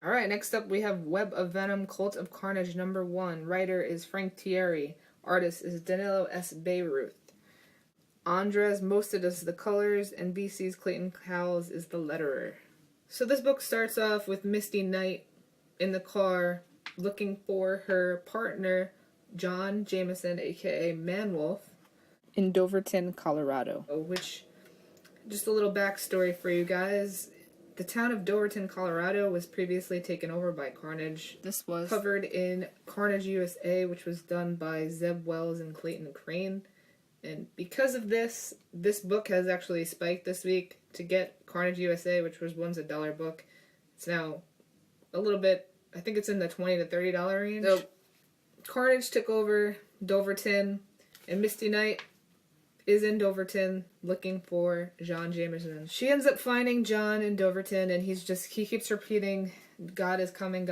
Alright, next up we have Web of Venom, Cult of Carnage #1. Writer is Frank Tieri. Artist is Danilo S. Beyruth. Andres Mostad is the colors, and BC's Clayton Cowles is the letterer. So this book starts off with Misty Knight in the car looking for her partner, John Jameson, aka Manwolf, in Doverton, Colorado. Which, just a little backstory for you guys. The town of Doverton, Colorado was previously taken over by Carnage. This was covered in Carnage USA, which was done by Zeb Wells and Clayton Crane. And because of this, this book has actually spiked this week to get Carnage USA, which was once a $1 book. It's now a little bit, I think it's in the $20 to $30 range. So Carnage took over Doverton, and Misty Knight is in Doverton looking for John Jameson. She ends up finding John in Doverton, and he keeps repeating, God is coming,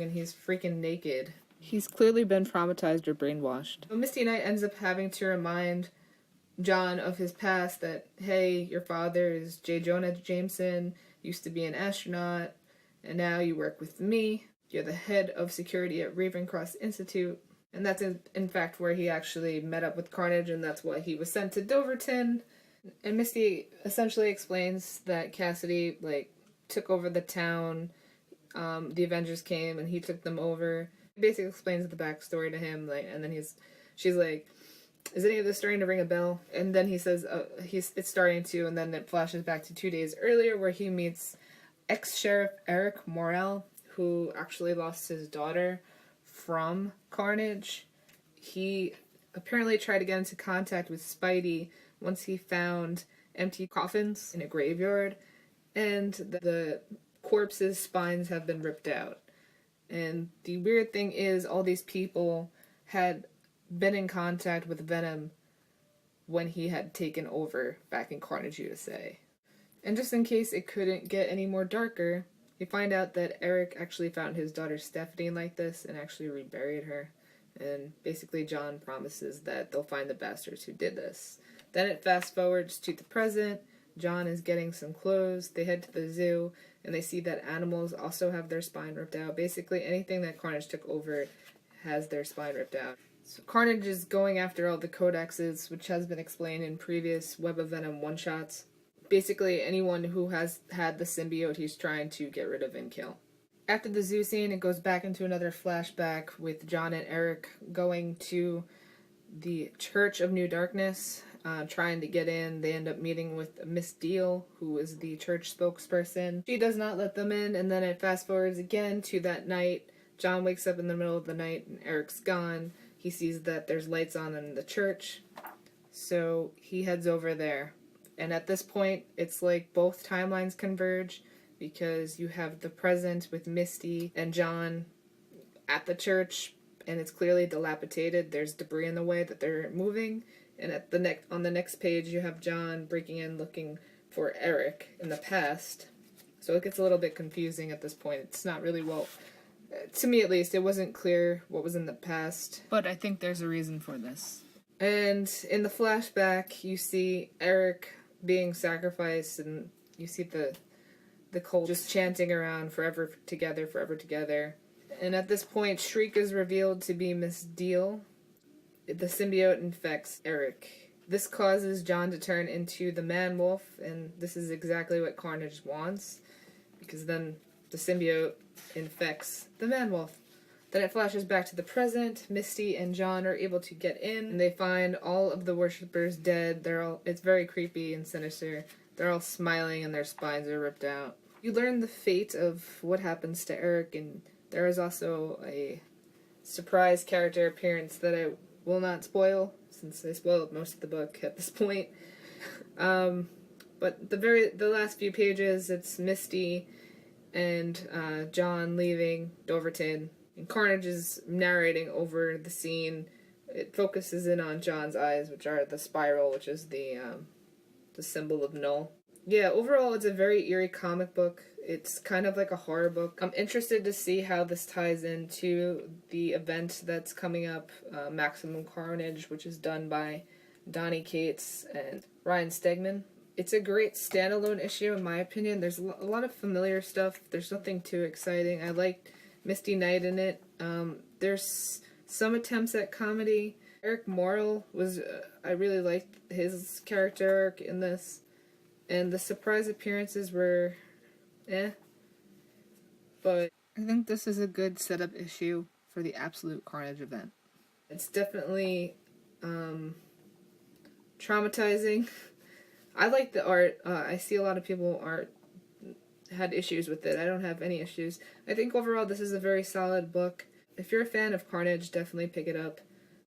and he's freaking naked. He's clearly been traumatized or brainwashed. So Misty Knight ends up having to remind John of his past, that, hey, your father is J. Jonah Jameson, used to be an astronaut, and now you work with me. You're the head of security at Ravencross Institute. And that's in fact where he actually met up with Carnage, and that's why he was sent to Doverton. And Misty essentially explains that Cassidy, took over the town. The Avengers came and he took them over. Basically explains the backstory to him, and then she's like, is any of this starting to ring a bell? And then he says, it's starting to, and then it flashes back to 2 days earlier where he meets ex-sheriff Eric Morrell, who actually lost his daughter from Carnage. He apparently tried to get into contact with Spidey once he found empty coffins in a graveyard, and the corpses' spines have been ripped out. And the weird thing is, all these people had been in contact with Venom when he had taken over back in Carnage USA. And just in case it couldn't get any more darker, you find out that Eric actually found his daughter Stephanie like this and actually reburied her. And basically John promises that they'll find the bastards who did this. Then it fast forwards to the present. John is getting some clothes. They head to the zoo, and they see that animals also have their spine ripped out. Basically anything that Carnage took over has their spine ripped out. So Carnage is going after all the codexes, which has been explained in previous Web of Venom one-shots. Basically anyone who has had the symbiote he's trying to get rid of and kill. After the zoo scene, it goes back into another flashback with John and Eric going to the Church of New Darkness, trying to get in. They end up meeting with Miss Deal, who is the church spokesperson. She does not let them in, and then it fast forwards again to that night. John wakes up in the middle of the night and Eric's gone. He sees that there's lights on in the church, so he heads over there. And at this point, it's like both timelines converge, because you have the present with Misty and John at the church, and it's clearly dilapidated. There's debris in the way that they're moving. And on the next page, you have John breaking in looking for Eric in the past. So it gets a little bit confusing at this point. It's not really to me at least, it wasn't clear what was in the past. But I think there's a reason for this. And in the flashback, you see Eric being sacrificed, and you see the cult just chanting around, forever together, forever together. And at this point, Shriek is revealed to be Miss Deal. The symbiote infects Eric. This causes John to turn into the Man-Wolf, and this is exactly what Carnage wants, because then the symbiote infects the Man-Wolf. Then it flashes back to the present. Misty and John are able to get in, and they find all of the worshippers dead. It's very creepy and sinister. They're all smiling and their spines are ripped out. You learn the fate of what happens to Eric, and there is also a surprise character appearance that I will not spoil, since I spoiled most of the book at this point. But the last few pages, it's Misty and John leaving Doverton, and Carnage is narrating over the scene. It focuses in on John's eyes, which are the spiral, which is the symbol of Null. Yeah, overall it's a very eerie comic book. It's kind of like a horror book. I'm interested to see how this ties into the event that's coming up, Maximum Carnage, which is done by Donny Cates and Ryan Stegman. It's a great standalone issue, in my opinion. There's a lot of familiar stuff. There's nothing too exciting. I liked Misty Knight in it. There's some attempts at comedy. Eric Morrill was, I really liked his character arc in this. And the surprise appearances were, But I think this is a good setup issue for the Absolute Carnage event. It's definitely traumatizing. I like the art. I see a lot of people had issues with it. I don't have any issues. I think overall this is a very solid book. If you're a fan of Carnage, definitely pick it up.